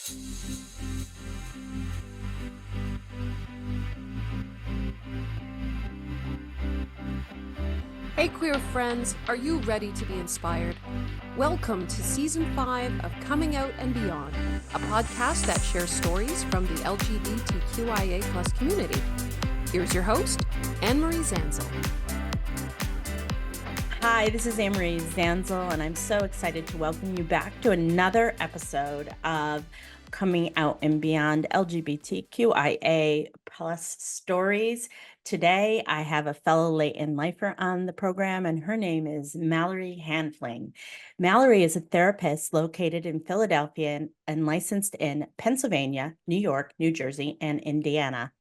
Hey queer friends, are you ready to be inspired? Welcome to Season 5 of Coming Out and Beyond, a podcast that shares stories from the LGBTQIA+ community. Here's your host, Anne-Marie Zanzal. Hi, this is Anne-Marie Zanzal, and I'm so excited to welcome you back to another episode of Coming Out and Beyond LGBTQIA+ Stories. Today, I have a fellow late-in lifer on the program, and her name is Mallory Hanfling. Mallory is a therapist located in Philadelphia and licensed in Pennsylvania, New York, New Jersey, and Indiana.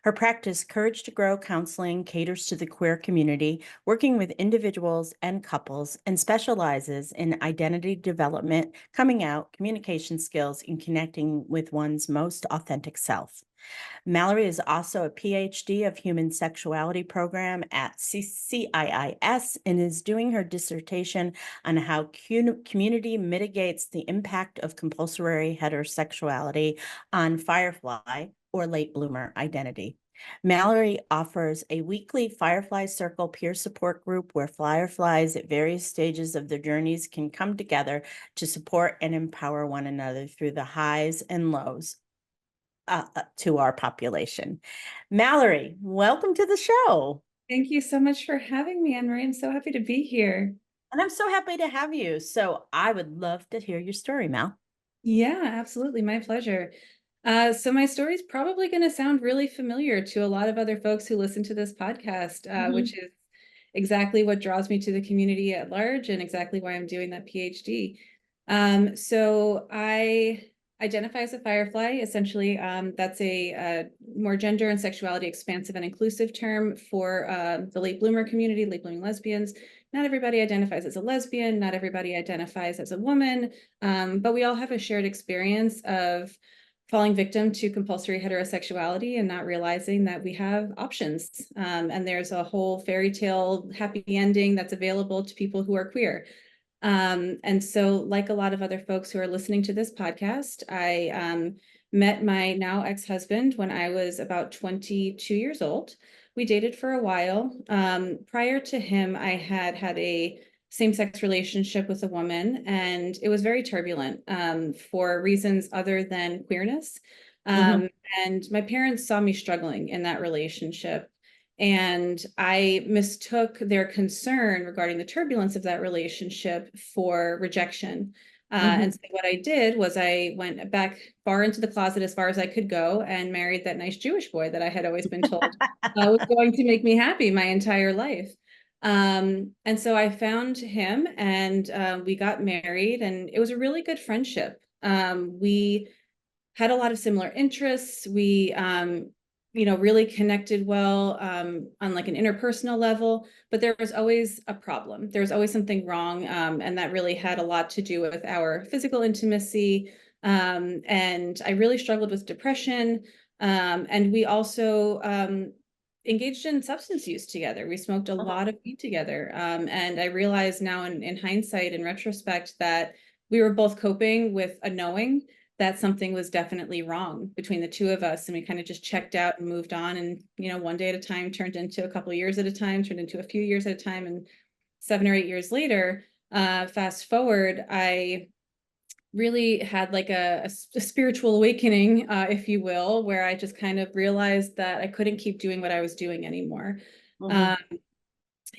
Her practice, Courage to Grow Counseling, caters to the queer community, working with individuals and couples, and specializes in identity development, coming out, communication skills, and connecting with one's most authentic self. Mallory is also a PhD of Human Sexuality program at CIIS and is doing her dissertation on how community mitigates the impact of compulsory heterosexuality on Firefly, or late bloomer identity. Mallory offers a weekly Firefly Circle peer support group where fireflies at various stages of their journeys can come together to support and empower one another through the highs and lows to our population. Mallory, welcome to the show. Thank you so much for having me, Anne-Marie. I'm so happy to be here. And I'm so happy to have you. So I would love to hear your story, Mal. Yeah, absolutely. My pleasure. So my story is probably going to sound really familiar to a lot of other folks who listen to this podcast, which is exactly what draws me to the community at large and exactly why I'm doing that PhD. So I identify as a Firefly. Essentially, that's a more gender and sexuality expansive and inclusive term for the late bloomer community, late blooming lesbians. Not everybody identifies as a lesbian, not everybody identifies as a woman, but we all have a shared experience of falling victim to compulsory heterosexuality and not realizing that we have options. And there's a whole fairy tale happy ending that's available to people who are queer. And so, like a lot of other folks who are listening to this podcast, I met my now ex-husband when I was about 22 years old. We dated for a while. Prior to him, I had a same-sex relationship with a woman, and it was very turbulent for reasons other than queerness. And my parents saw me struggling in that relationship. And I mistook their concern regarding the turbulence of that relationship for rejection. And so what I did was I went back far into the closet as far as I could go and married that nice Jewish boy that I had always been told was going to make me happy my entire life. And so I found him and we got married, and it was a really good friendship. We had a lot of similar interests. We really connected well on like an interpersonal level, but there was always a problem. There was always something wrong. And that really had a lot to do with our physical intimacy. And I really struggled with depression. And we also engaged in substance use together. We smoked a lot of weed together. And I realize now in hindsight, in retrospect, that we were both coping with a knowing that something was definitely wrong between the two of us. And we kind of just checked out and moved on. And, one day at a time turned into a couple of years at a time, turned into a few years at a time. And 7 or 8 years later, fast forward, I really had like a spiritual awakening, if you will, where I just kind of realized that I couldn't keep doing what I was doing anymore.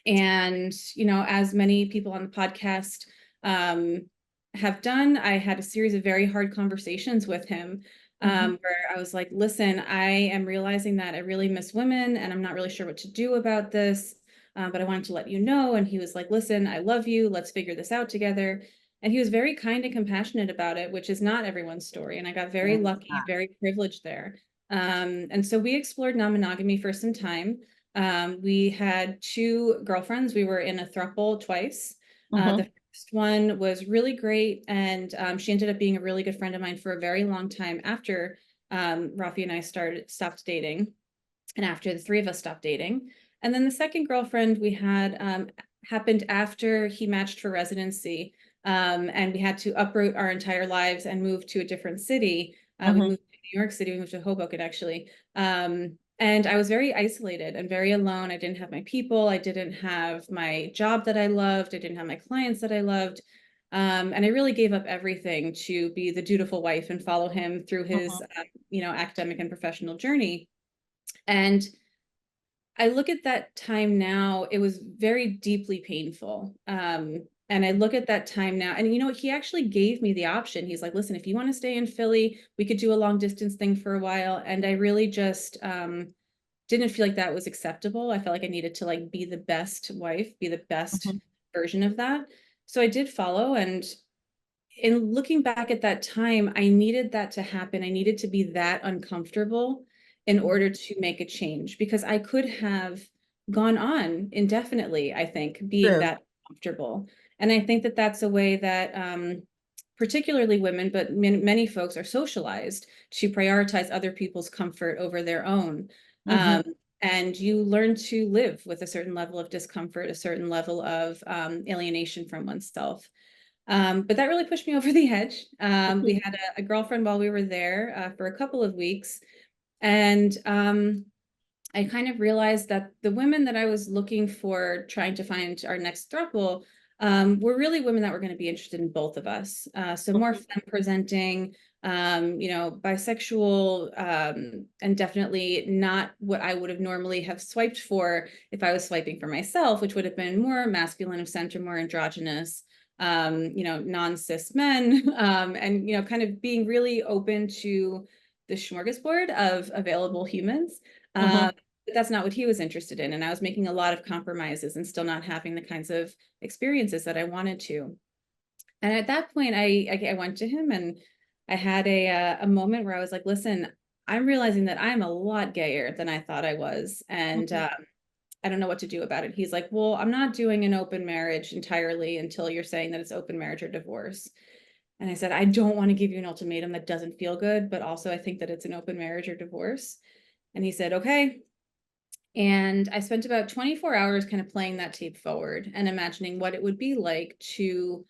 And, as many people on the podcast, have done, I had a series of very hard conversations with him where I was like, listen, I am realizing that I really miss women and I'm not really sure what to do about this, but I wanted to let you know. And he was like, listen, I love you. Let's figure this out together. And he was very kind and compassionate about it, which is not everyone's story. And I got very lucky, very privileged there. And so we explored non-monogamy for some time. We had 2 girlfriends. We were in a throuple twice. The first one was really great, and she ended up being a really good friend of mine for a very long time after Rafi and I stopped dating, and after the 3 of us stopped dating. And then the second girlfriend we had happened after he matched for residency. And we had to uproot our entire lives and move to a different city. We Mhm. moved to New York City, we moved to Hoboken actually. And I was very isolated and very alone. I didn't have my people. I didn't have my job that I loved. I didn't have my clients that I loved. And I really gave up everything to be the dutiful wife and follow him through his, academic and professional journey. And I look at that time now, it was very deeply painful. And I look at that time now, and he actually gave me the option. He's like, listen, if you want to stay in Philly, we could do a long distance thing for a while. And I really just didn't feel like that was acceptable. I felt like I needed to like be the best wife, be the best Mhm. version of that. So I did follow. And in looking back at that time, I needed that to happen. I needed to be that uncomfortable in order to make a change, because I could have gone on indefinitely, I think, being True. that comfortable. And I think that that's a way that particularly women, but many folks are socialized to prioritize other people's comfort over their own. Mhm. Um, and you learn to live with a certain level of discomfort, a certain level of alienation from oneself. But that really pushed me over the edge. We had a girlfriend while we were there for a couple of weeks. And I kind of realized that the women that I was looking for, trying to find our next throuple, were really women that were going to be interested in both of us. So more Mhm. femme presenting, bisexual, and definitely not what I would have normally have swiped for if I was swiping for myself, which would have been more masculine of center, more androgynous, non-cis men, and, kind of being really open to the smorgasbord of available humans. Mhm. But that's not what he was interested in. And I was making a lot of compromises and still not having the kinds of experiences that I wanted to. And at that point, I went to him and I had a moment where I was like, listen, I'm realizing that I'm a lot gayer than I thought I was. And Mhm. I don't know what to do about it. He's like, well, I'm not doing an open marriage entirely until you're saying that it's open marriage or divorce. And I said, I don't want to give you an ultimatum that doesn't feel good, but also I think that it's an open marriage or divorce. And he said, okay. And I spent about 24 hours kind of playing that tape forward and imagining what it would be like to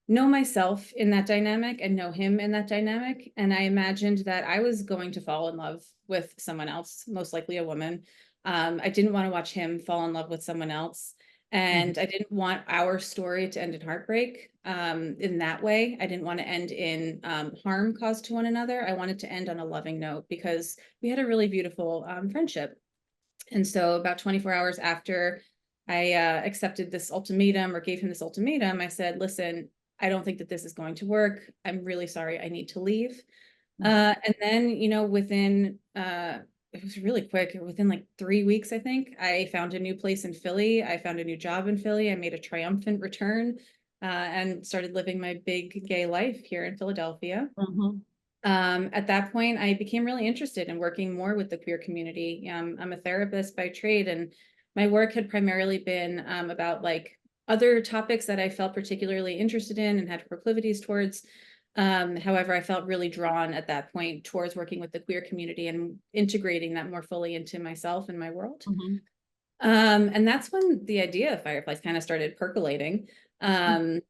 know myself in that dynamic and know him in that dynamic. And I imagined that I was going to fall in love with someone else, most likely a woman. I didn't want to watch him fall in love with someone else. Mhm. And I didn't want our story to end in heartbreak in that way. I didn't want to end in harm caused to one another. I wanted to end on a loving note because we had a really beautiful friendship. And so about 24 hours after I accepted this ultimatum or gave him this ultimatum, I said, listen, I don't think that this is going to work. I'm really sorry. I need to leave. And then, within, it was really quick. Within like 3 weeks, I think, I found a new place in Philly. I found a new job in Philly. I made a triumphant return and started living my big gay life here in Philadelphia. Mhm. At that point, I became really interested in working more with the queer community. I'm a therapist by trade, and my work had primarily been about like other topics that I felt particularly interested in and had proclivities towards. However, I felt really drawn at that point towards working with the queer community and integrating that more fully into myself and my world. Mhm. And that's when the idea of Fireflies kind of started percolating. Um,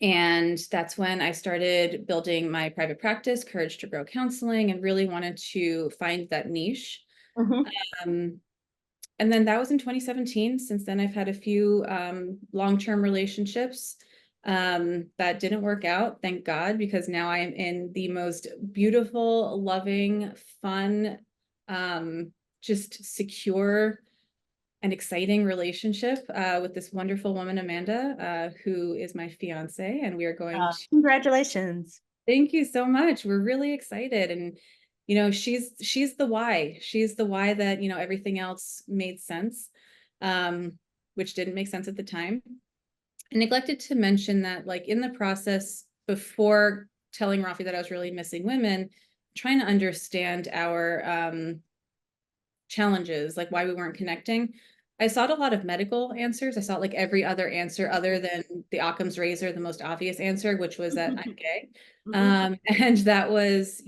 and that's when I started building my private practice, Courage to Grow Counseling, and really wanted to find that niche. Mhm. Um, and then that was in 2017. Since then, I've had a few long-term relationships that didn't work out, thank God, because now I am in the most beautiful, loving, fun, just secure and exciting relationship with this wonderful woman, Amanda, who is my fiance, and we are going to. Congratulations. Thank you so much. We're really excited, and she's the why. She's the why that everything else made sense, which didn't make sense at the time. I neglected to mention that, like in the process before telling Rafi that I was really missing women, trying to understand our challenges, like why we weren't connecting. I sought a lot of medical answers. I sought like every other answer other than the Occam's razor, the most obvious answer, which was that I'm gay. Mhm. And that was,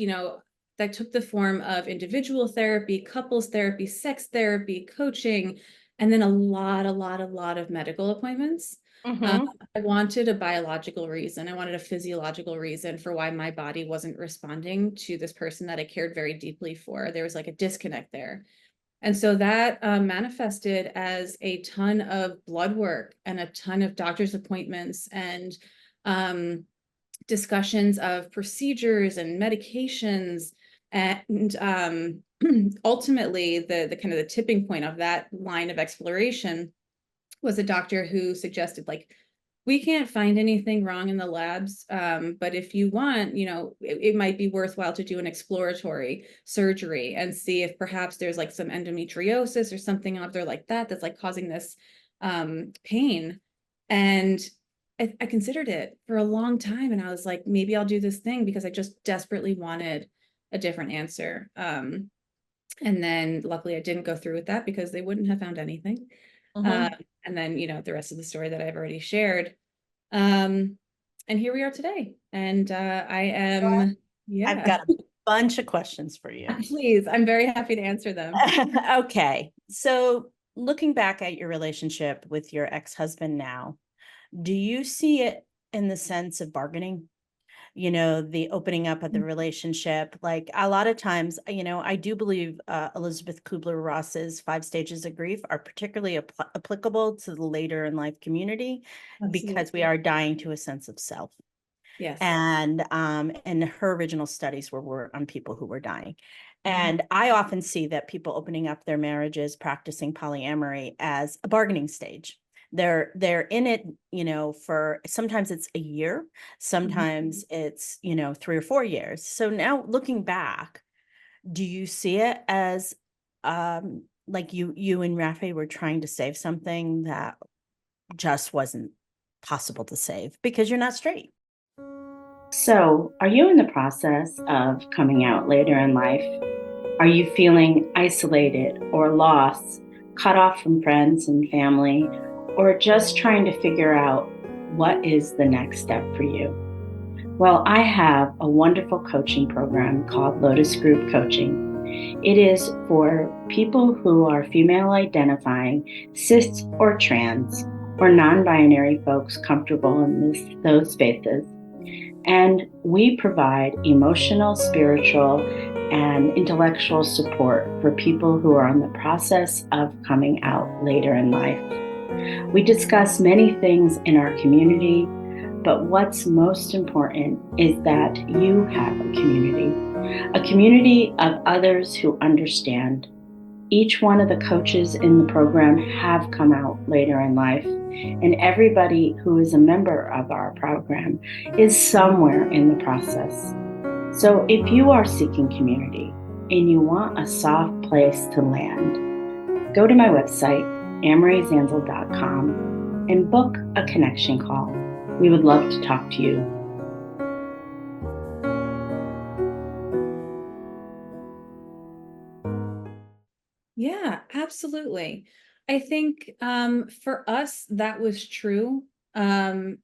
that took the form of individual therapy, couples therapy, sex therapy, coaching, and then a lot of medical appointments. Mm-hmm. I wanted a biological reason. I wanted a physiological reason for why my body wasn't responding to this person that I cared very deeply for. There was like a disconnect there. And so that manifested as a ton of blood work and a ton of doctor's appointments and um, discussions of procedures and medications. And ultimately, the kind of the tipping point of that line of exploration was a doctor who suggested, like, we can't find anything wrong in the labs, but if you want, it might be worthwhile to do an exploratory surgery and see if perhaps there's like some endometriosis or something out there like that that's like causing this pain. And I considered it for a long time, and I was like, maybe I'll do this thing because I just desperately wanted a different answer. And then luckily I didn't go through with that because they wouldn't have found anything. Mm-hmm. And then, the rest of the story that I've already shared. And here we are today. And I am, I've yeah, got a bunch of questions for you. please, I'm very happy to answer them. Okay. So looking back at your relationship with your ex-husband now, do you see it in the sense of bargaining? The opening up of the relationship. Like a lot of times, I do believe Elizabeth Kubler-Ross's 5 stages of grief are particularly applicable to the later in life community Absolutely. because we are dying to a sense of self. Yes. And her original studies were on people who were dying. And I often see that people opening up their marriages, practicing polyamory as a bargaining stage. They're in it, for sometimes it's a year, sometimes it's, 3 or 4 years. So now looking back, do you see it as like you and Rafi were trying to save something that just wasn't possible to save because you're not straight? So, are you in the process of coming out later in life? Are you feeling isolated or lost, cut off from friends and family, or just trying to figure out what is the next step for you? Well, I have a wonderful coaching program called Lotus Group Coaching. It is for people who are female identifying, cis or trans, or non binary folks comfortable in those spaces. And we provide emotional, spiritual, and intellectual support for people who are in the process of coming out later in life. We discuss many things in our community, but what's most important is that you have a community of others who understand. Each one of the coaches in the program have come out later in life, and everybody who is a member of our program is somewhere in the process. So if you are seeking community and you want a soft place to land, go to my website, Anne-MarieZanzal.com, and book a connection call. We would love to talk to you. Yeah, absolutely. I think for us, that was true. And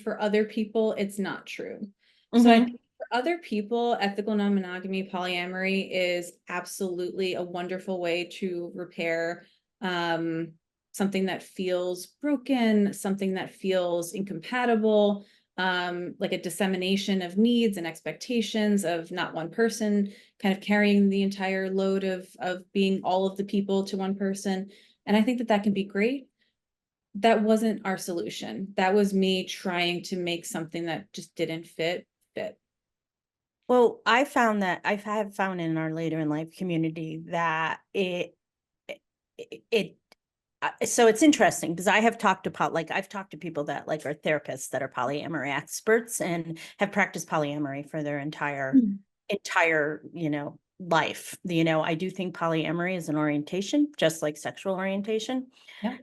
for other people, it's not true. So I Mm-hmm. think for other people, ethical non-monogamy, polyamory is absolutely a wonderful way to repair something that feels broken, something that feels incompatible, like a dissemination of needs and expectations of not one person kind of carrying the entire load of being all of the people to one person. And I think that that can be great. That wasn't our solution. That was me trying to make something that just didn't fit. Well, I have found in our later in life community that it so it's interesting because I've talked to people that like are therapists that are polyamory experts and have practiced polyamory for their entire, life. I do think polyamory is an orientation, just like sexual orientation. Yeah.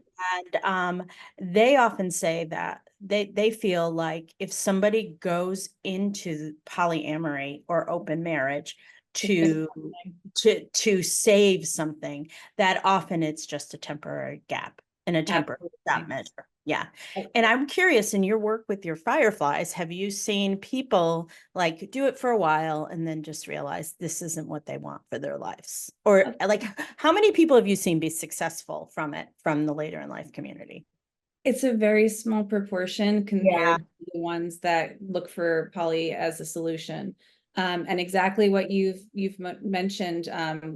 And they often say that they feel like if somebody goes into polyamory or open marriage to save something, that often it's just a temporary gap and a temporary stop Absolutely. measure. Yeah. And I'm curious, in your work with your fireflies, have you seen people like do it for a while and then just realize this isn't what they want for their lives? Or like how many people have you seen be successful from it, from the later in life community? It's a very small proportion Yeah. compared to the ones that look for poly as a solution. And exactly what you've mentioned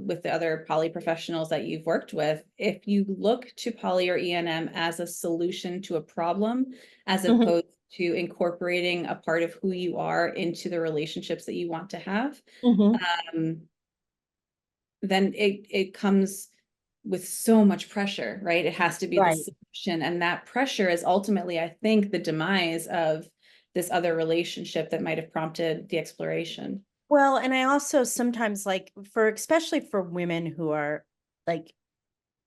with the other poly professionals that you've worked with, if you look to poly or E&M as a solution to a problem, as Mhm. opposed to incorporating a part of who you are into the relationships that you want to have, Mhm. um, then it comes with so much pressure, right? It has to be the Right. solution. And that pressure is ultimately, I think, the demise of this other relationship that might have prompted the exploration. Well, and I also sometimes like especially for women who are like,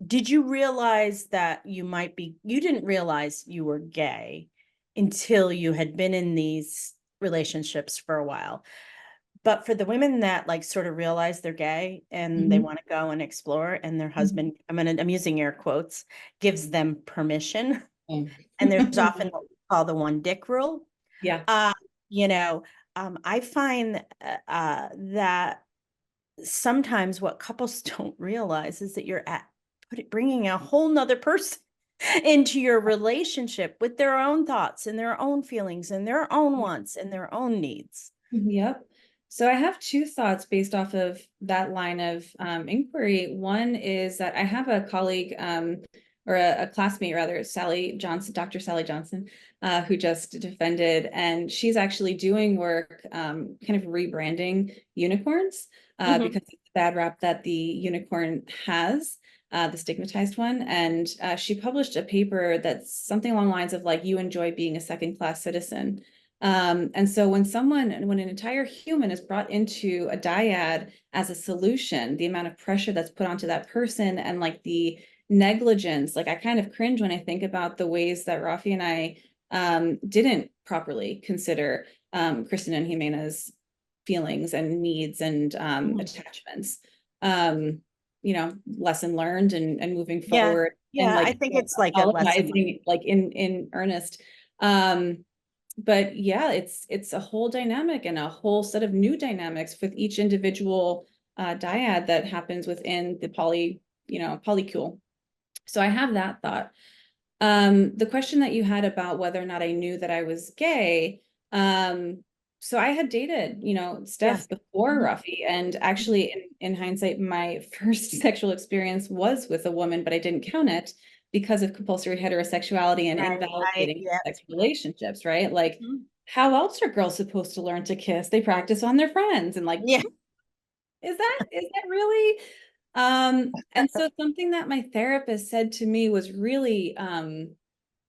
did you realize that you didn't realize you were gay until you had been in these relationships for a while. But for the women that like sort of realize they're gay and they Mhm. want to go and explore, and their Mhm. husband, I'm using air quotes, gives them permission. Yeah. And there's often what we call the one dick rule. Yeah. Uh, you know, I find that sometimes what couples don't realize is that you're bringing a whole nother person into your relationship with their own thoughts and their own feelings and their own wants and their own needs. Yep. So I have two thoughts based off of that line of inquiry. One is that I have a colleague or a classmate rather, Sally Johnson, Dr. Sally Johnson, who just defended, and she's actually doing work kind of rebranding unicorns Mhm. because of the bad rap that the unicorn has. The stigmatized one. And she published a paper that's something along the lines of like, you enjoy being a second-class citizen. And so when an entire human is brought into a dyad as a solution, the amount of pressure that's put onto that person and like the negligence, like I kind of cringe when I think about the ways that Rafi and I didn't properly consider Kristen and Jimena's feelings and needs and Mhm. attachments. Lesson learned and moving Yeah. forward and Yeah. I like think it's like a lesson. apologizing like in earnest. But yeah, it's a whole dynamic and a whole set of new dynamics with each individual dyad that happens within the polycule. So I have that thought. The question that you had about whether or not I knew that I was gay, so I had dated, Yes. Steph before Mhm. Rafi, and actually in hindsight, my first sexual experience was with a woman, but I didn't count it because of compulsory heterosexuality and Right. invalidating Yeah. sex relationships, right? Like, Mhm. how else are girls supposed to learn to kiss? They practice on their friends, and like, Yeah. is that really? And so something that my therapist said to me was really an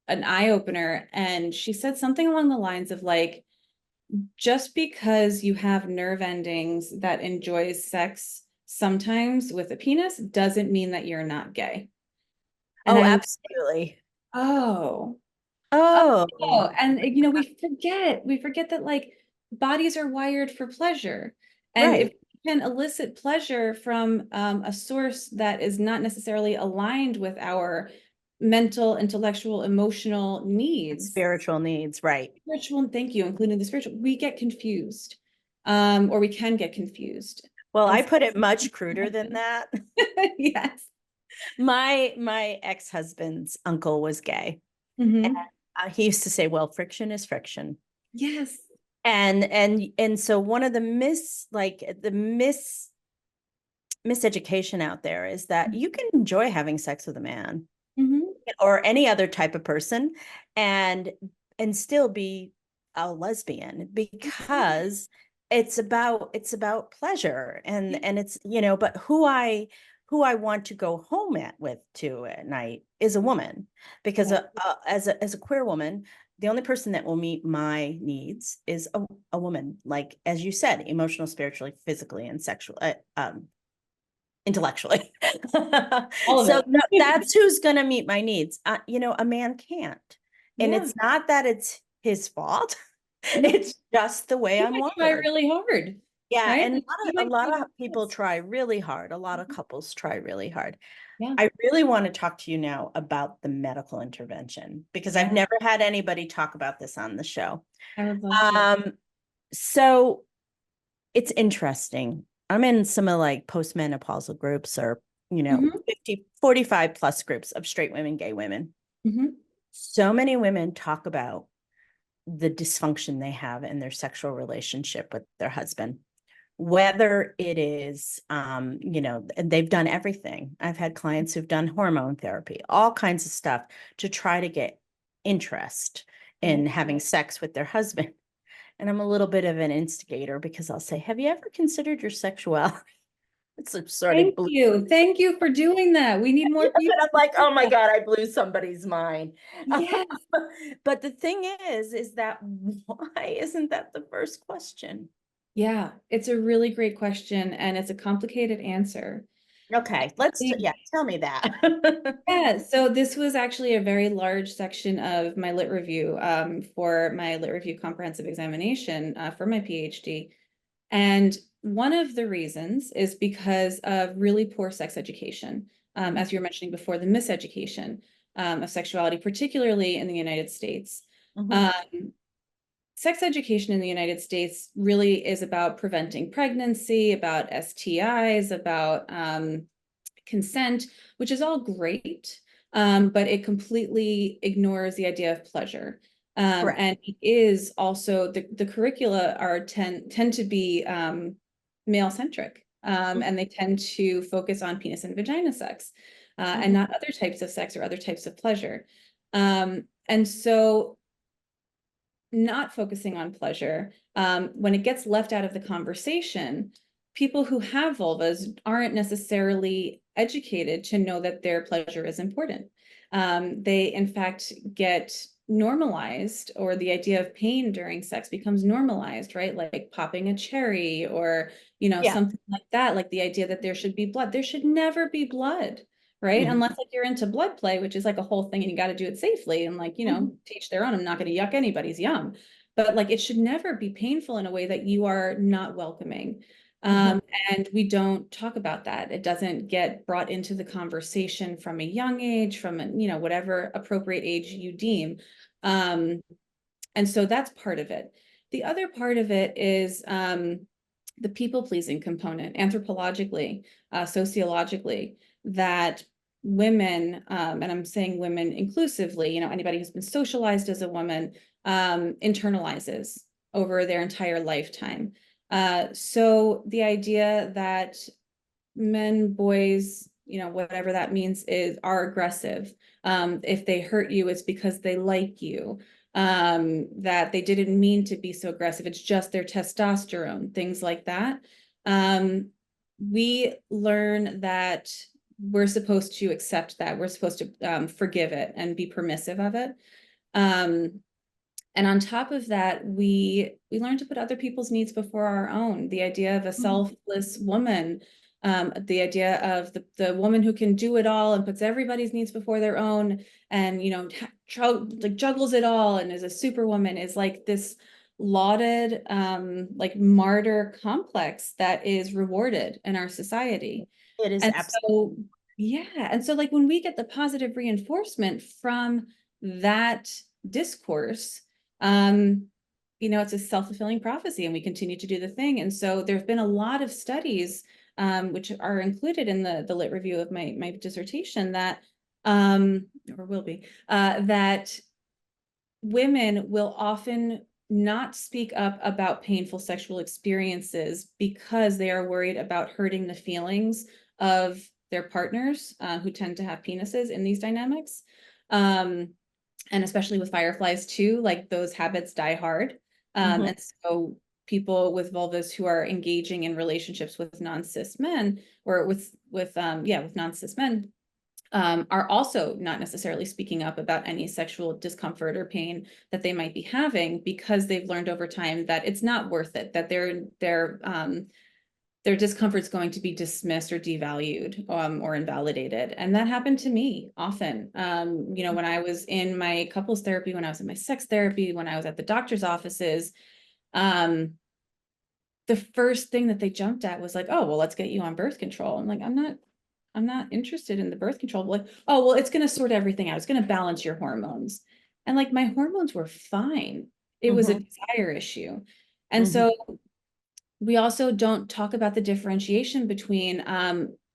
eye opener. And she said something along the lines of like, just because you have nerve endings that enjoys sex sometimes with a penis doesn't mean that you're not gay. And Oh, I was, absolutely. oh, Oh, and we forget that like bodies are wired for pleasure. And if right. we can elicit pleasure from a source that is not necessarily aligned with our mental, intellectual, emotional needs, Spiritual needs. Right. spiritual, thank you, including the spiritual, we get confused. Or we can get confused. Well, And I so, put it much cruder than that. yes. My ex-husband's uncle was gay. And Hmm. he used to say, well, friction is friction. Yes. And so one of the miseducation out there is that you can enjoy having sex with a man Hmm. or any other type of person and still be a lesbian because it's about pleasure and it's but who I want to go home at night is a woman because Yeah. as a queer woman, the only person that will meet my needs is a woman, like as you said, emotional, spiritually, physically, and sexually, intellectually. All of So it. that's who's going to meet my needs. A man can't. And Yeah. it's not that it's his fault. No, It's just the way you I'm might try wired. really hard, Yeah, right? and Like, you a might lot do of people this. try really hard. A lot of couples try really hard. Yeah. I really want to talk to you now about the medical intervention because I've Yeah. never had anybody talk about this on the show. I would love to. So it's interesting. I'm in some of like postmenopausal groups or, Hmm. 50, 45 plus groups of straight women, gay women. Hmm. So many women talk about the dysfunction they have in their sexual relationship with their husband, whether it is, and they've done everything. I've had clients who've done hormone therapy, all kinds of stuff to try to get interest in having sex with their husband. And I'm a little bit of an instigator because I'll say, have you ever considered your sexuality? It's a sort of Thank you. Thank you for doing that. We need more people. And I'm like, oh my God, I blew somebody's mind. Yes. But the thing is that why isn't that the first question? Yeah, it's a really great question, and it's a complicated answer. Okay, tell me that. Yeah, so this was actually a very large section of my lit review for my lit review comprehensive examination for my PhD. And one of the reasons is because of really poor sex education. As you were mentioning before, the miseducation of sexuality, particularly in the United States. Sex education in the United States really is about preventing pregnancy, about STIs, about consent, which is all great, but it completely ignores the idea of pleasure. And it is also the curricula tend to be male centric, and they tend to focus on penis and vagina sex, and not other types of sex or other types of pleasure. And so not focusing on pleasure, when it gets left out of the conversation, people who have vulvas aren't necessarily educated to know that their pleasure is important. They, in fact, get normalized, or the idea of pain during sex becomes normalized, right? Like popping a cherry or, something like that, like the idea that there should be blood. There should never be blood. Right. Unless like you're into blood play, which is like a whole thing and you got to do it safely and like, teach their own. I'm not going to yuck anybody's yum, but like it should never be painful in a way that you are not welcoming. And we don't talk about that. It doesn't get brought into the conversation from a young age, from whatever appropriate age you deem. And so that's part of it. The other part of it is the people-pleasing component, anthropologically, sociologically, that women, and I'm saying women inclusively, anybody who's been socialized as a woman, internalizes over their entire lifetime. So the idea that men, boys, whatever that means are aggressive. If they hurt you, it's because they like you. That they didn't mean to be so aggressive. It's just their testosterone, things like that. We learn that we're supposed to accept that. We're supposed to forgive it and be permissive of it. And on top of that, we learn to put other people's needs before our own. The idea of a selfless woman, the idea of the woman who can do it all and puts everybody's needs before their own, and like juggles it all and is a superwoman, is like this lauded like martyr complex that is rewarded in our society. It is And absolutely. so yeah, and so like when we get the positive reinforcement from that discourse, it's a self-fulfilling prophecy and we continue to do the thing. And so there have been a lot of studies, which are included in the lit review of my dissertation, that, or will be, that women will often not speak up about painful sexual experiences because they are worried about hurting the feelings of their partners, who tend to have penises in these dynamics. And especially with fireflies too, like those habits die hard. And so people with vulvas who are engaging in relationships with non-cis men, or with non-cis men, are also not necessarily speaking up about any sexual discomfort or pain that they might be having, because they've learned over time that it's not worth it, that their discomfort is going to be dismissed or devalued, or invalidated. And that happened to me often. When I was in my couples therapy, when I was in my sex therapy, when I was at the doctor's offices, the first thing that they jumped at was like, oh, well, let's get you on birth control. I'm like, I'm not interested in the birth control. Like, oh, well, it's going to sort everything out. It's going to balance your hormones. And like, my hormones were fine. It was a desire issue. And so we also don't talk about the differentiation between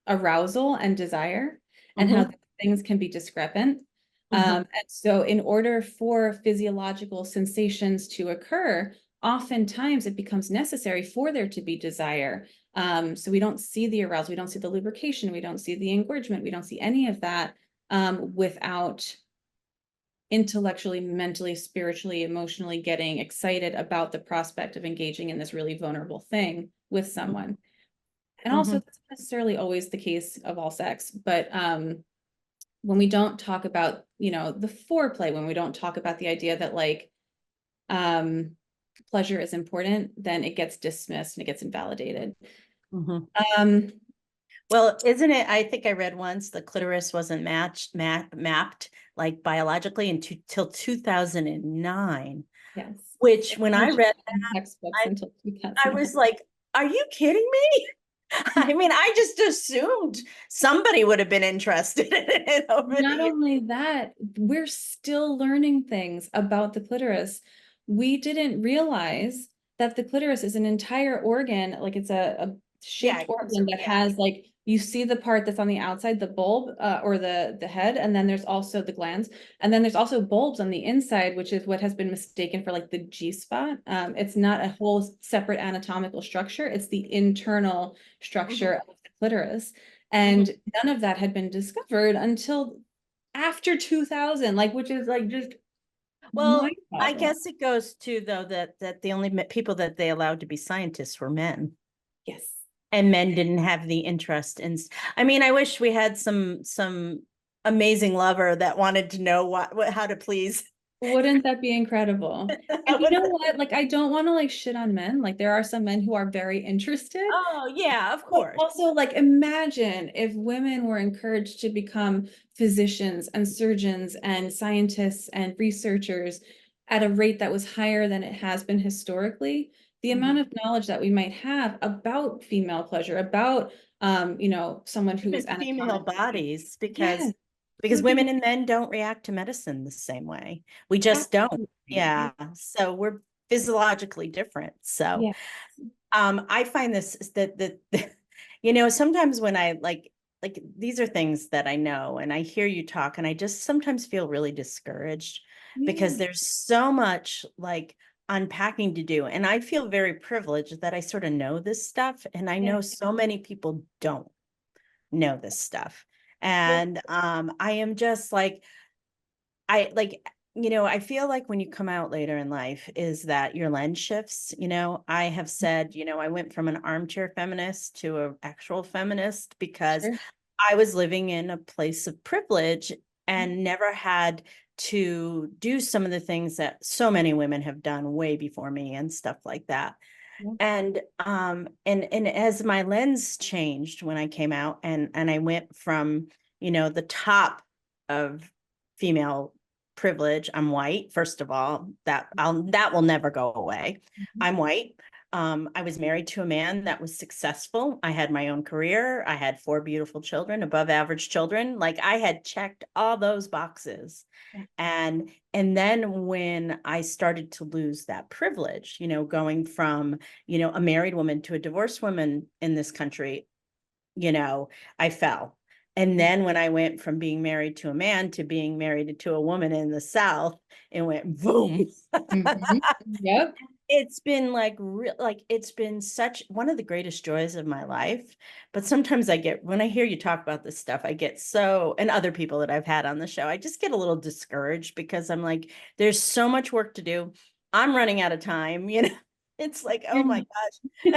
arousal and desire, and how things can be discrepant. And so in order for physiological sensations to occur, oftentimes it becomes necessary for there to be desire. So we don't see the arousal, we don't see the lubrication, we don't see the engorgement, we don't see any of that without intellectually, mentally, spiritually, emotionally getting excited about the prospect of engaging in this really vulnerable thing with someone. And also, that's not necessarily always the case of all sex, but when we don't talk about, the foreplay, when we don't talk about the idea that like pleasure is important, then it gets dismissed and it gets invalidated. Well, isn't it? I think I read once the clitoris wasn't mapped like biologically until 2009. Yes. Which when I read that, textbooks until I was like, are you kidding me? I mean, I just assumed somebody would have been interested in it over the Not years. only that, we're still learning things about the clitoris. We didn't realize that the clitoris is an entire organ, like it's a shaped organ that has like, you see the part that's on the outside, the bulb or the head, and then there's also the glands, and then there's also bulbs on the inside, which is what has been mistaken for like the G spot. It's not a whole separate anatomical structure, it's the internal structure of the clitoris. And none of that had been discovered until after 2000, like, which is like just Well, I mind-boggling. guess it goes to though that the only people that they allowed to be scientists were men. Yes. And men didn't have the interest in. I mean, I wish we had some amazing lover that wanted to know what how to please. Wouldn't that be incredible? And you know what? Like, I don't want to like shit on men. Like, there are some men who are very interested. Oh, yeah, of But course. also, like, imagine if women were encouraged to become physicians and surgeons and scientists and researchers at a rate that was higher than it has been historically. The amount of knowledge that we might have about female pleasure, about someone who is female bodies, yes, because women and men don't react to medicine the same way. We just don't. Yeah. So we're physiologically different. So yeah. I find this that sometimes when I like these are things that I know and I hear you talk and I just sometimes feel really discouraged because there's so much like unpacking to do. And I feel very privileged that I sort of know this stuff. And I know so many people don't know this stuff. And I am just like, I feel like when you come out later in life is that your lens shifts. I have said, I went from an armchair feminist to an actual feminist because I was living in a place of privilege and never had to do some of the things that so many women have done way before me and stuff like that. And as my lens changed when I came out and I went from, the top of female privilege. I'm white, first of all, that will never go away. I'm white. I was married to a man that was successful. I had my own career. I had 4 beautiful children, above average children. Like I had checked all those boxes. And then when I started to lose that privilege, going from, a married woman to a divorced woman in this country, I fell. And then when I went from being married to a man to being married to a woman in the South, it went boom. Yep. It's been it's been such one of the greatest joys of my life. But sometimes when I hear you talk about this stuff, I get and other people that I've had on the show, I just get a little discouraged because I'm like, there's so much work to do. I'm running out of time, It's like, oh my gosh, you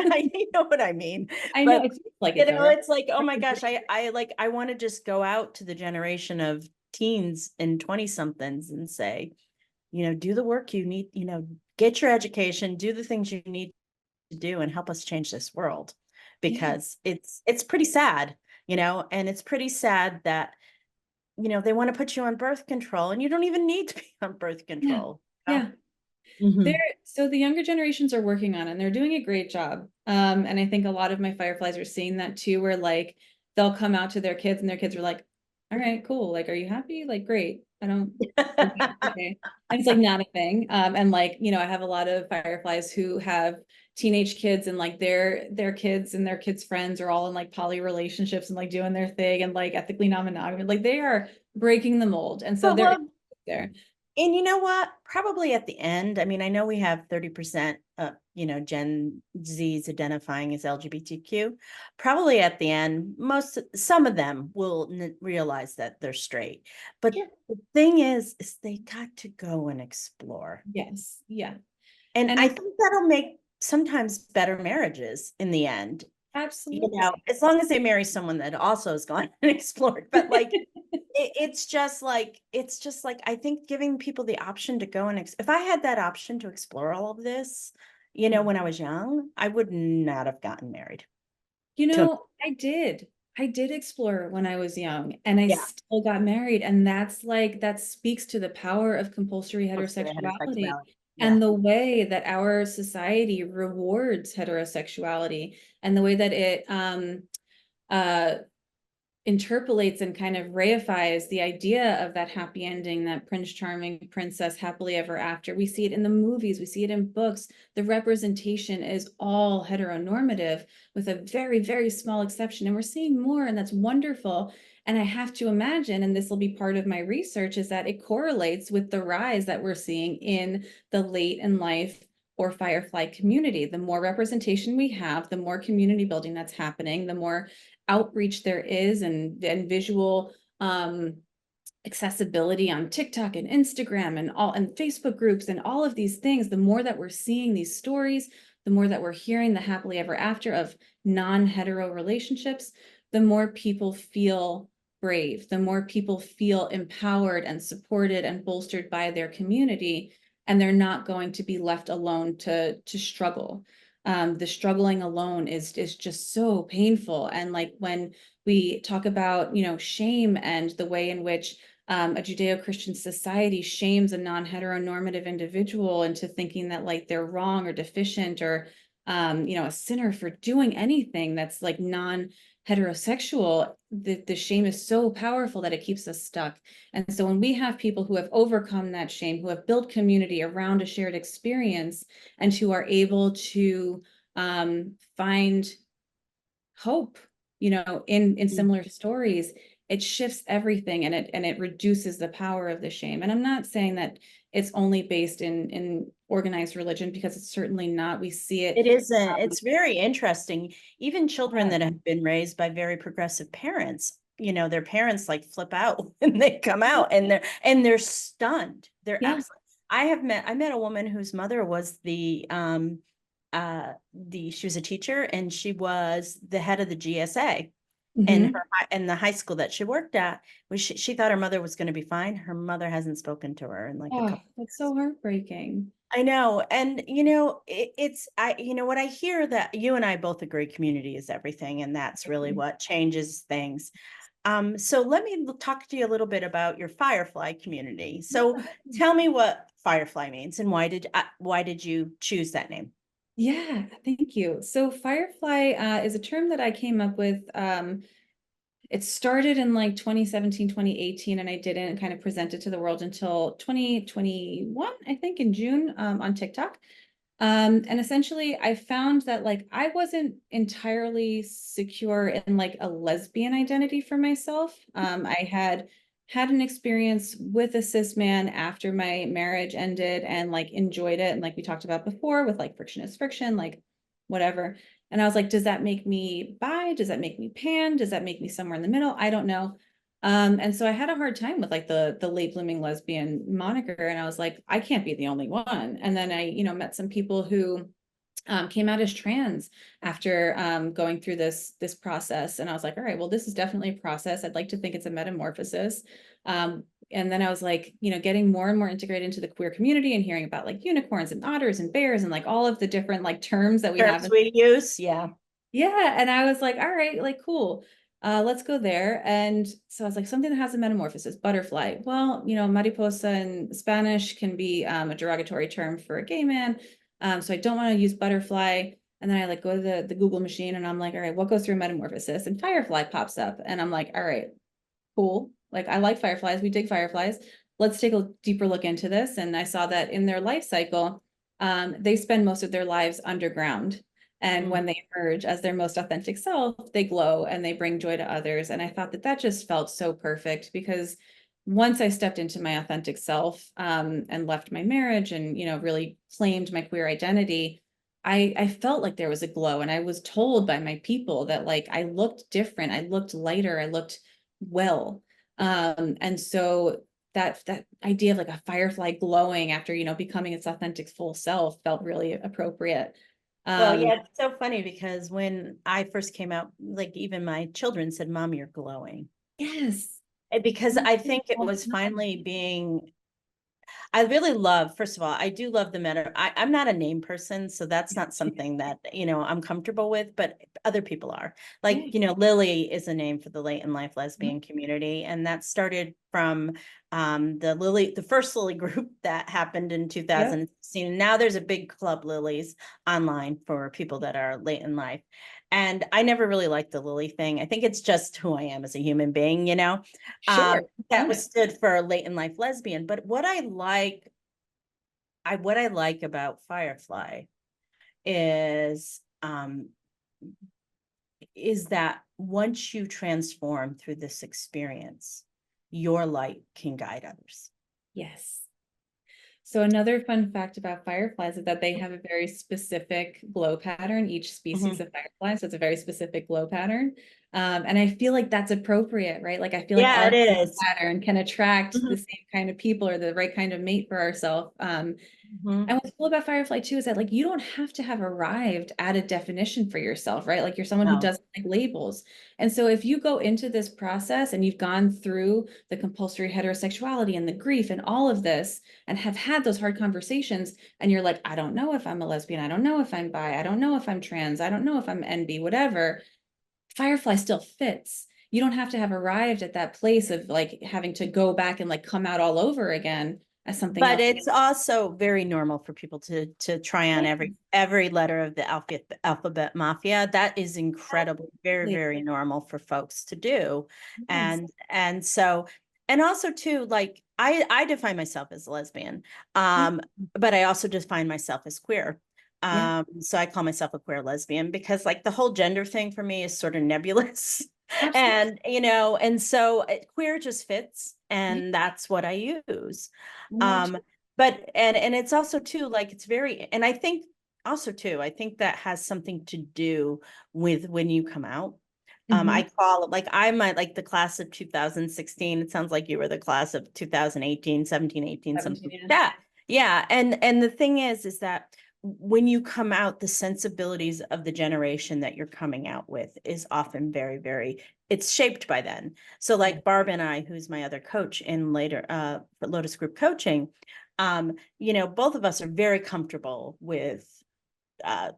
know what I mean? I know, But it's like it's like, oh my gosh, I want to just go out to the generation of teens and 20 somethings and say, do the work you need, get your education, do the things you need to do and help us change this world because it's pretty sad, and it's pretty sad that, they want to put you on birth control and you don't even need to be on birth control. Yeah. So the younger generations are working on it and they're doing a great job. And I think a lot of my Fireflies are seeing that too, where like they'll come out to their kids and their kids are like, all right, cool. Like, are you happy? Like, great. I don't okay. And it's like not a thing. And like, I have a lot of Fireflies who have teenage kids and like their kids and their kids' friends are all in like poly relationships and like doing their thing and like ethically non-monogamy. Like they are breaking the mold. And so they're there. And you know what? Probably at the end, I mean, I know we have 30% Gen Zs identifying as LGBTQ. Probably at the end, some of them will realize that they're straight. But the thing is they got to go and explore. Yes. Yeah. And I think that'll make sometimes better marriages in the end. Absolutely. As long as they marry someone that also has gone and explored. But like it's just like I think giving people the option to go and if I had that option to explore all of this, when I was young, I would not have gotten married. I did explore when I was young and I still got married. And that speaks to the power of compulsory heterosexuality and the way that our society rewards heterosexuality and the way that it interpolates and kind of reifies the idea of that happy ending, that Prince Charming, princess, happily ever after. We see it in the movies, we see it in books. The representation is all heteronormative with a very, very small exception. And we're seeing more, and that's wonderful. And I have to imagine, and this will be part of my research, is that it correlates with the rise that we're seeing in the late in life or Firefly community. The more representation we have, the more community building that's happening, the more outreach there is and visual accessibility on TikTok and Instagram and Facebook groups and all of these things, the more that we're seeing these stories, the more that we're hearing the happily ever after of non-hetero relationships, the more people feel brave, the more people feel empowered and supported and bolstered by their community, and they're not going to be left alone to struggle. The struggling alone is just so painful. And like when we talk about, shame and the way in which a Judeo-Christian society shames a non-heteronormative individual into thinking that like they're wrong or deficient or, a sinner for doing anything that's like non-heterosexual, the shame is so powerful that it keeps us stuck. And so when we have people who have overcome that shame, who have built community around a shared experience, and who are able to find hope, in similar stories, it shifts everything and it reduces the power of the shame. And I'm not saying that it's only based in organized religion, because it's certainly not. We see it. It isn't. It's very interesting. Even children that have been raised by very progressive parents, their parents like flip out when they come out and they're stunned. They're absolutely. I met a woman whose mother was she was a teacher and she was the head of the GSA. And the high school that she worked at, she thought her mother was going to be fine. Her mother hasn't spoken to her in like a couple. That's so heartbreaking. I know. And, what I hear that you and I both agree, community is everything. And that's really what changes things. So let me talk to you a little bit about your Firefly community. So tell me what Firefly means and why did you choose that name? Yeah, thank you. So Firefly is a term that I came up with. It started in like 2017, 2018, and I didn't kind of present it to the world until 2021, I think in June, on TikTok. And essentially I found that like I wasn't entirely secure in like a lesbian identity for myself. I had an experience with a cis man after my marriage ended and like enjoyed it. And like we talked about before with like friction is friction, like whatever. And I was like, does that make me bi? Does that make me pan? Does that make me somewhere in the middle? I don't know. And so I had a hard time with like the late blooming lesbian moniker. And I was like, I can't be the only one. And then I, met some people who came out as trans after going through this process. And I was like, all right, well, this is definitely a process. I'd like to think it's a metamorphosis. And then I was like, getting more and more integrated into the queer community and hearing about like unicorns and otters and bears and like all of the different like terms that we have. We use. Yeah. Yeah. And I was like, all right, like, cool. Let's go there. And so I was like, something that has a metamorphosis, butterfly. Well, mariposa in Spanish can be a derogatory term for a gay man. So I don't want to use butterfly. And then I like go to the Google machine and I'm like, all right, what goes through metamorphosis? And Firefly pops up. And I'm like, all right, cool. Like I like fireflies. We dig fireflies. Let's take a deeper look into this. And I saw that in their life cycle, they spend most of their lives underground. And Mm. when they emerge as their most authentic self, they glow and they bring joy to others. And I thought that that just felt so perfect because once I stepped into my authentic self, and left my marriage and, really claimed my queer identity, I felt like there was a glow. And I was told by my people that like I looked different, I looked lighter, I looked well. And so that idea of like a firefly glowing after, becoming its authentic full self felt really appropriate. Well, Um, yeah, it's so funny because when I first came out, like even my children said, "Mom, you're glowing." yes. Because I think it was finally being I really love, first of all, I do love the meta. I'm not a name person, so that's not something that, I'm comfortable with, but other people are. Like, Yeah. Lily is a name for the late in life lesbian community. And that started from the first Lily group that happened in Yep. 2016. Now there's a big club Lilies online for people that are late in life. And I never really liked the Lily thing. I think it's just who I am as a human being. Sure. That Own was it. stood for late in life lesbian. But what I like about Firefly is that once you transform through this experience, your light can guide others. Yes. So another fun fact about fireflies is that they have a very specific glow pattern, each species Mhm. of firefly. So it's a very specific glow pattern. And I feel like that's appropriate, right? Like I feel like Yeah, our it glow is. pattern can attract the Mhm. same kind of people or the right kind of mate for ourselves. Mhm. And what's cool about Firefly too is that like you don't have to have arrived at a definition for yourself, right? Like you're someone who No. doesn't like labels. And so if you go into this process and you've gone through the compulsory heterosexuality and the grief and all of this and have had those hard conversations and you're like, I don't know if I'm a lesbian, I don't know if I'm bi, I don't know if I'm trans, I don't know if I'm NB, whatever, Firefly still fits. You don't have to have arrived at that place of like having to go back and like come out all over again as something But else. it's also very normal for people to try on every letter of the alphabet mafia. That is incredibly, very, Absolutely. very normal for folks to do. Yes. And so, and also too, like I define myself as a lesbian, Yeah. but I also define myself as queer. Yeah. So I call myself a queer lesbian because like the whole gender thing for me is sort of nebulous. Absolutely. And so queer just fits, Yeah. and that's what I use. Me Um, too. but and it's also too like it's very, and I think also too, I think that has something to do with when you come out. Mhm. I call it like I'm like the class of 2016. It sounds like you were the class of 2018, 17, 18, 17, something like yeah. that. Yeah. And the thing is that when you come out, the sensibilities of the generation that you're coming out with is often very, very, it's shaped by then. So Yeah. like Barb and I, who's my other coach in later for Lotus Group coaching, both of us are very comfortable with not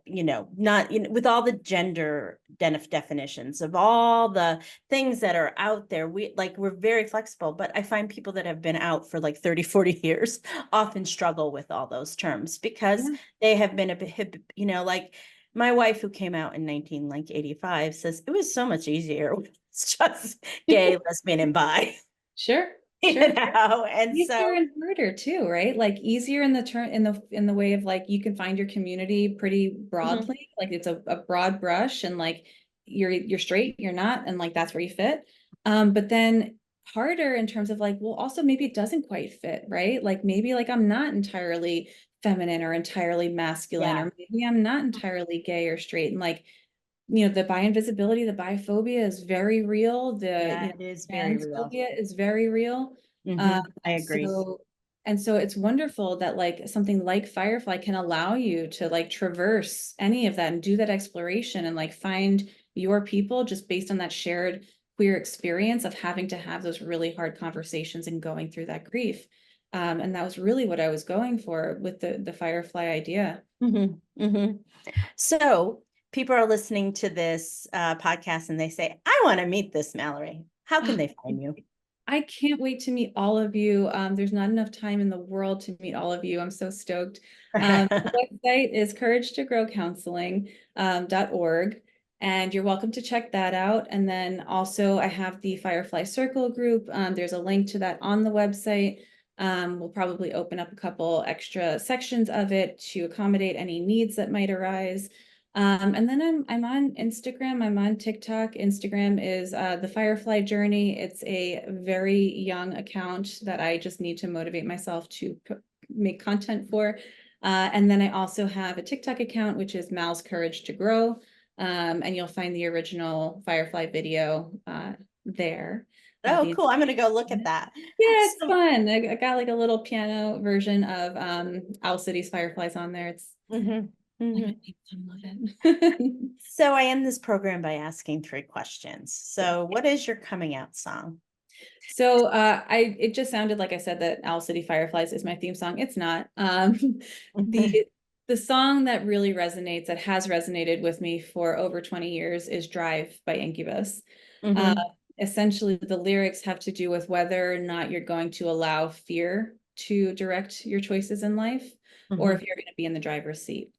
with all the gender definitions of all the things that are out there. We're very flexible, but I find people that have been out for like 30, 40 years often struggle with all those terms because Yeah. they have been a bit, like my wife who came out in 1985 says it was so much easier. It's just gay, lesbian, and bi, Sure. Sure. and Easier so and harder too, right? Like easier in the turn in the way of like you can find your community pretty mhm, broadly. Like it's a broad brush and like you're straight, you're not, and like that's where you fit. But then harder in terms of like, well, also maybe it doesn't quite fit, right? Like maybe like I'm not entirely feminine or entirely masculine, yeah, or maybe I'm not entirely gay or straight. And like, the bi invisibility, the biphobia is very real. The, yeah, it is very real. transphobia is very real. I And agree. so it's wonderful that like something like Firefly can allow you to like traverse any of that and do that exploration and like find your people just based on that shared queer experience of having to have those really hard conversations and going through that grief. And that was really what I was going for with the Firefly idea. Mhm, mhm. So people are listening to this podcast and they say, I want to meet this Mallory. How can they find you? I can't wait to meet all of you. There's not enough time in the world to meet all of you. I'm so stoked. The website is courage2growcounseling.org, and you're welcome to check that out. And then also I have the Firefly Circle group. There's a link to that on the website. We'll probably open up a couple extra sections of it to accommodate any needs that might arise. And then I'm on Instagram, I'm on TikTok. Instagram is the Firefly Journey. It's a very young account that I just need to motivate myself to make content for. And then I also have a TikTok account, which is Mal's Courage to Grow. And you'll find the original Firefly video there. Oh, cool. I'm going to go look at that. Yeah, it's So, fun. I got like a little piano version of Owl City's Fireflies on there. It's mhm, mhm. I love it. So I end this program by asking 3 questions. So what is your coming out song? So it just sounded like I said that Owl City Fireflies is my theme song. It's not. The song that really resonates, that has resonated with me for over 20 years is Drive by Incubus. Mhm, Essentially, the lyrics have to do with whether or not you're going to allow fear to direct your choices in life, or mhm, if you're going to be in the driver's seat.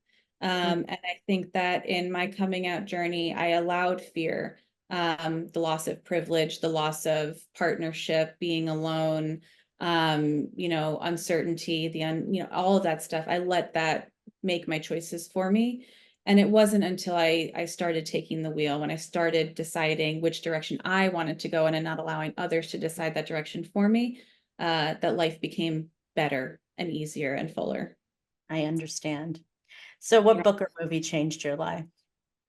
mhm, And I think that in my coming out journey, I allowed fear, the loss of privilege, the loss of partnership, being alone, uncertainty, all of that stuff. I let that make my choices for me. And it wasn't until I started taking the wheel, when I started deciding which direction I wanted to go in and not allowing others to decide that direction for me, that life became better and easier and fuller. I understand. So what book or movie changed your life?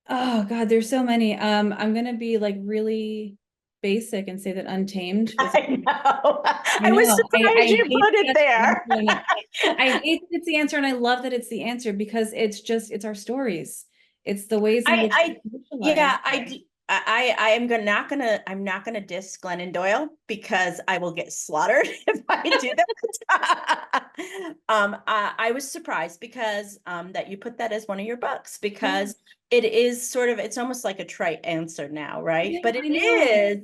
Oh God, there's so many. I'm gonna be like really basic and say that Untamed was. I know. I I was know. surprised you hate put it that it's there. the answer, and I hate that it's the answer, and I love that it's the answer because it's our stories. It's the ways in which I, we yeah, socialize. I am I'm not gonna diss Glennon Doyle because I will get slaughtered if I do that. I was surprised because that you put that as one of your books, because it is sort of, it's almost like a trite answer now, right? Yeah, But I it know.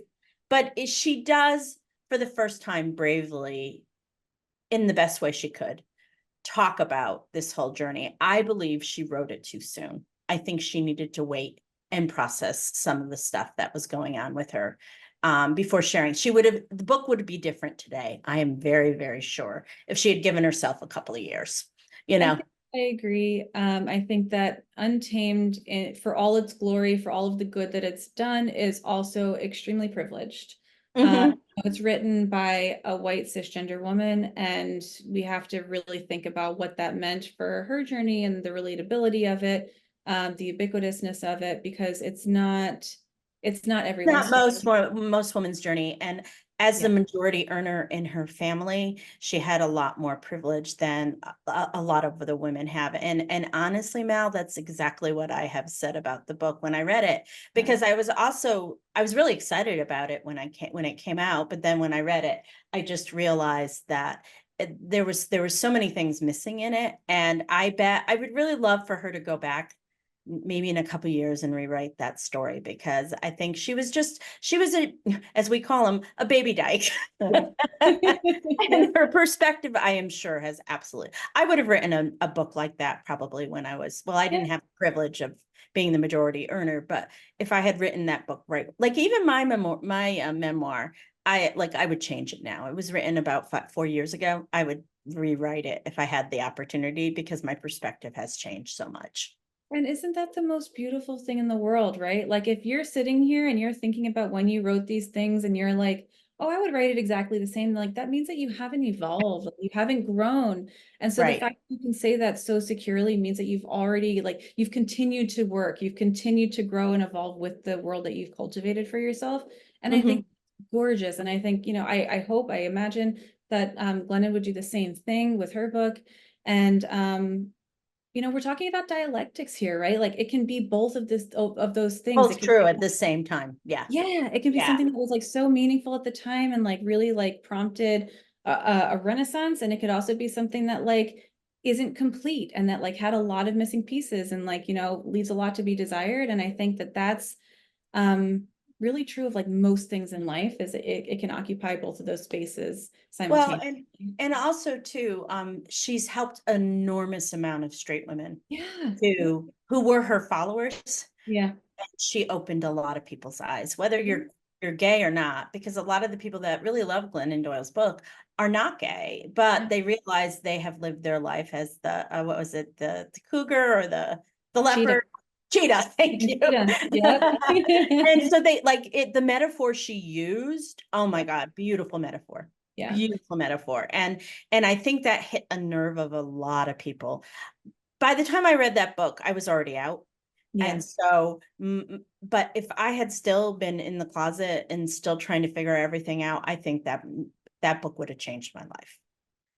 is, she does for the first time bravely, in the best way she could, talk about this whole journey. I believe she wrote it too soon. I think she needed to wait and process some of the stuff that was going on with her before sharing. The book would be different today. I am very, very sure, if she had given herself a couple of years, you I know. think I agree. I think that Untamed, for all its glory, for all of the good that it's done, is also extremely privileged. Mhm. It's written by a white cisgender woman, and we have to really think about what that meant for her journey and the relatability of it, the ubiquitousness of it, because it's not everyone's Not story. most women's journey. And as the Yeah. majority earner in her family, she had a lot more privilege than a lot of the women have. And honestly, Mal, that's exactly what I have said about the book when I read it, because I was really excited about it when it came out. But then when I read it, I just realized that there was so many things missing in it. And I bet I would really love for her to go back maybe in a couple of years and rewrite that story, because I think she was a, as we call them, a baby dyke. And her perspective, I am sure, has absolutely, I would have written a book like that probably when I Yeah. didn't have the privilege of being the majority earner, but if I had written that book, right, like even my memoir, I would change it now. It was written about 4 years ago. I would rewrite it if I had the opportunity, because my perspective has changed so much. And isn't that the most beautiful thing in the world, right? Like if you're sitting here and you're thinking about when you wrote these things and you're like, oh, I would write it exactly the same, like that means that you haven't evolved, like, you haven't grown. And so the Right. fact that you can say that so securely means that you've already, like, you've continued to work, you've continued to grow and evolve with the world that you've cultivated for yourself. And I Mhm. think gorgeous. And I think, I imagine that Glennon would do the same thing with her book. And we're talking about dialectics here, right? Like it can be both of those things. It Both can true at the same time. Yeah. Yeah, it can be Yeah. something that was like so meaningful at the time and like really like prompted a renaissance, and it could also be something that like isn't complete and that like had a lot of missing pieces and like leaves a lot to be desired. And I think that that's really true of like most things in life, is it can occupy both of those spaces Well, simultaneously. and also too, she's helped enormous amount of straight women Yeah. who were her followers. Yeah. She opened a lot of people's eyes, whether you're you're gay or not, because a lot of the people that really love Glennon Doyle's book are not gay, but they realize they have lived their life as the what was it, the cougar or the Cheetah. leopard, cheetah. Thank you. Cheetah. Yep. And so they like it. The metaphor she used. Oh my God, beautiful metaphor. Yeah. Beautiful metaphor. And I think that hit a nerve of a lot of people. By the time I read that book, I was already out. Yeah. And so, but if I had still been in the closet and still trying to figure everything out, I think that book would have changed my life.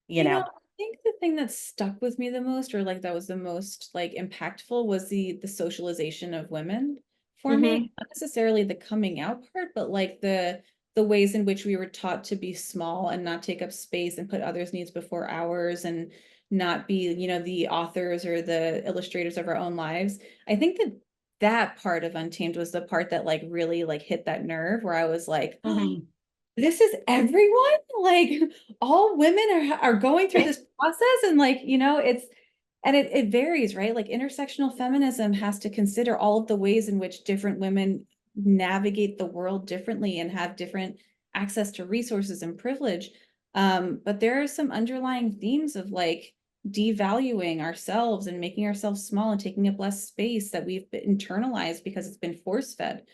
You know? I think the thing that stuck with me the most, or like that was the most like impactful, was the socialization of women for me. Not necessarily the coming out part, but like the ways in which we were taught to be small and not take up space and put others' needs before ours and not be, you know, the authors or the illustrators of our own lives. I think that that part of Untamed was the part that like really like hit that nerve where I was like, Mhm. this is everyone, like all women are going through this process, and like, you know, it varies, right? Like intersectional feminism has to consider all of the ways in which different women navigate the world differently and have different access to resources and privilege. But there are some underlying themes of like devaluing ourselves and making ourselves small and taking up less space that we've internalized because it's been force fed.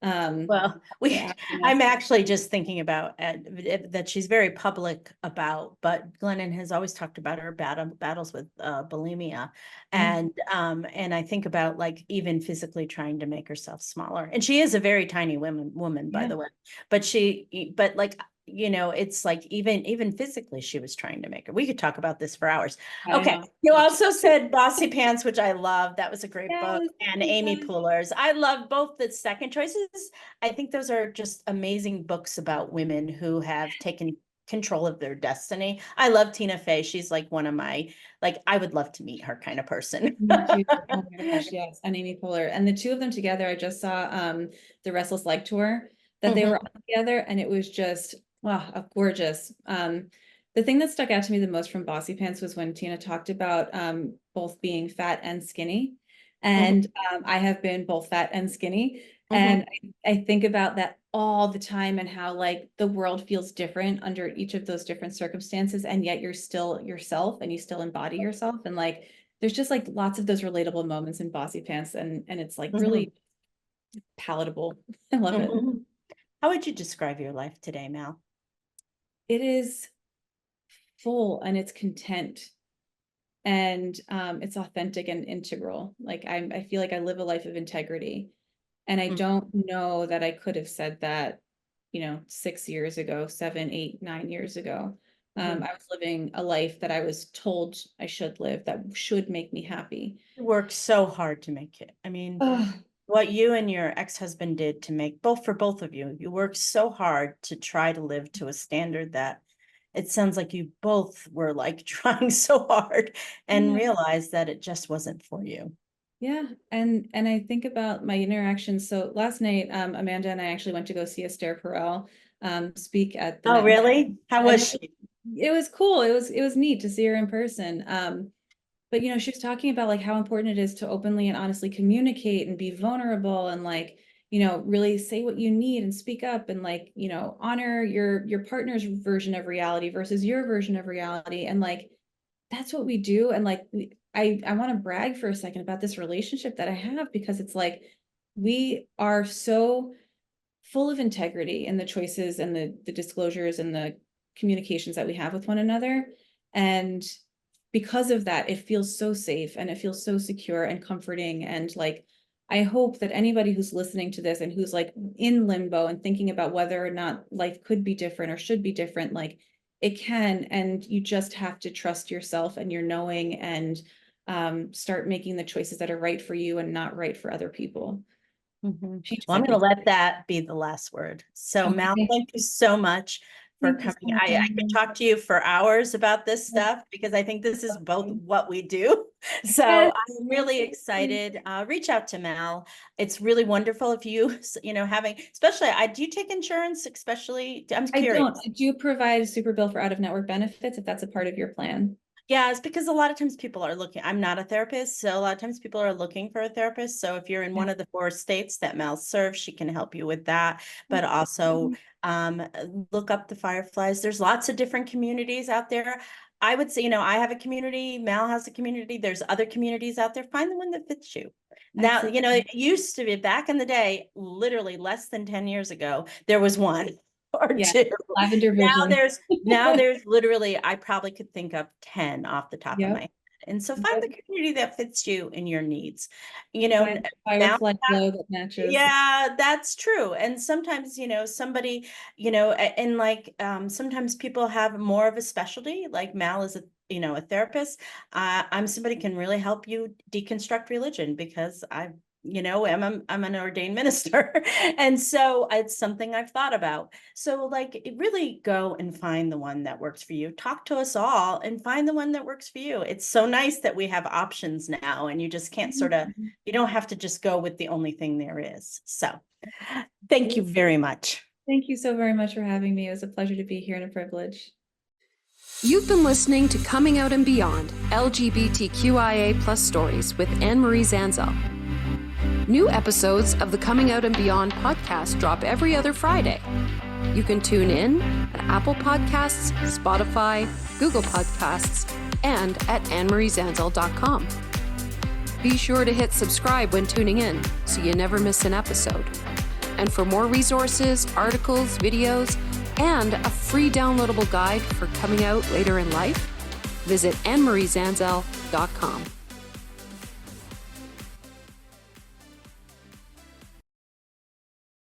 Well, Yeah, I'm actually just thinking about that she's very public about, but Glennon has always talked about her battles with bulimia. And I think about like even physically trying to make herself smaller. And she is a very tiny woman, by Yeah. the way. But like, you know, it's like even physically she was trying to make her. We could talk about this for hours. I Okay. know. You also said Bossy Pants, which I love. That was a great book. Yes, And Amy yes. Poehler's. I love both the second choices. I think those are just amazing books about women who have taken control of their destiny. I love Tina Fey. She's like one of my, like, I would love to meet her kind of person. Me too. Oh my gosh, yes. And Amy Poehler. And the two of them together, I just saw the Restless Leg tour that they were Mhm. on together, and it was just wow, gorgeous. The thing that stuck out to me the most from Bossy Pants was when Tina talked about both being fat and skinny. And I have been both fat and skinny. And I think about that all the time and how like the world feels different under each of those different circumstances, and yet you're still yourself and you still embody yourself. And like there's just like lots of those relatable moments in Bossy Pants, and it's like really palatable. I love it. How would you describe your life today, Mal? It is full and it's content, and it's authentic and integral. Like I feel like I live a life of integrity, and I don't know that I could have said that, you know, 6 years ago, 7, 8, 9 years ago. I was living a life that I was told I should live, that should make me happy. You worked so hard to make it. I mean, Ugh. what you and your ex-husband did to make both of you, you worked so hard to try to live to a standard that it sounds like you both were like trying so hard and Yeah. realized that it just wasn't for you. Yeah, and I think about my interactions. So last night, Amanda and I actually went to go see Esther Perel speak at the Oh, Met. really? How And was she? it was cool. It was neat to see her in person. But you know, she was talking about like how important it is to openly and honestly communicate and be vulnerable and like, you know, really say what you need and speak up and like, you know, honor your partner's version of reality versus your version of reality. And like that's what we do. And like I want to brag for a second about this relationship that I have, because it's like we are so full of integrity in the choices and the disclosures and the communications that we have with one another. And because of that, it feels so safe and it feels so secure and comforting. And like, I hope that anybody who's listening to this and who's like in limbo and thinking about whether or not life could be different or should be different, like it can, and you just have to trust yourself and your knowing, and start making the choices that are right for you and not right for other people. Well, Changes I'm going to let that be the last word. So, Mal, Okay. thank you so much for Thank you coming. so much, I could Anne-Marie. talk to you for hours about this stuff because I think this is both what we do. So Yes, I'm really absolutely. excited. Reach out to Mal. It's really wonderful if you, you know, having, especially, do you take insurance, especially? I'm I curious. don't. I do provide a super bill for out of network benefits if that's a part of your plan. Yeah, it's because a lot of times people are looking, I'm not a therapist, so a lot of times people are looking for a therapist. So if you're in Yeah. one of the 4 states that Mel serves, she can help you with that. But Okay. also look up the Fireflies. There's lots of different communities out there. I would say, I have a community, Mel has a community, there's other communities out there. Find the one that fits you. Now, Excellent. it used to be back in the day, literally less than 10 years ago, there was one or Yeah. two. Lavender Now vision. there's literally, I probably could think of 10 off the top of my Yep. head. And so find the Yep. community that fits you and your needs. Find the Now, firefly glow that matches. yeah, that's true. And sometimes, somebody, and like sometimes people have more of a specialty, like Mal is a therapist. I'm somebody can really help you deconstruct religion because I'm an ordained minister. And so it's something I've thought about. So like really go and find the one that works for you. Talk to us all and find the one that works for you. It's so nice that we have options now and you just can't you don't have to just go with the only thing there is. So thank you very much. Thank you so very much for having me. It was a pleasure to be here and a privilege. You've been listening to Coming Out and Beyond, LGBTQIA+ stories with Anne-Marie Zanzal. New episodes of the Coming Out and Beyond podcast drop every other Friday. You can tune in at Apple Podcasts, Spotify, Google Podcasts, and at annemariezanzal.com. Be sure to hit subscribe when tuning in so you never miss an episode. And for more resources, articles, videos, and a free downloadable guide for coming out later in life, visit annemariezanzal.com.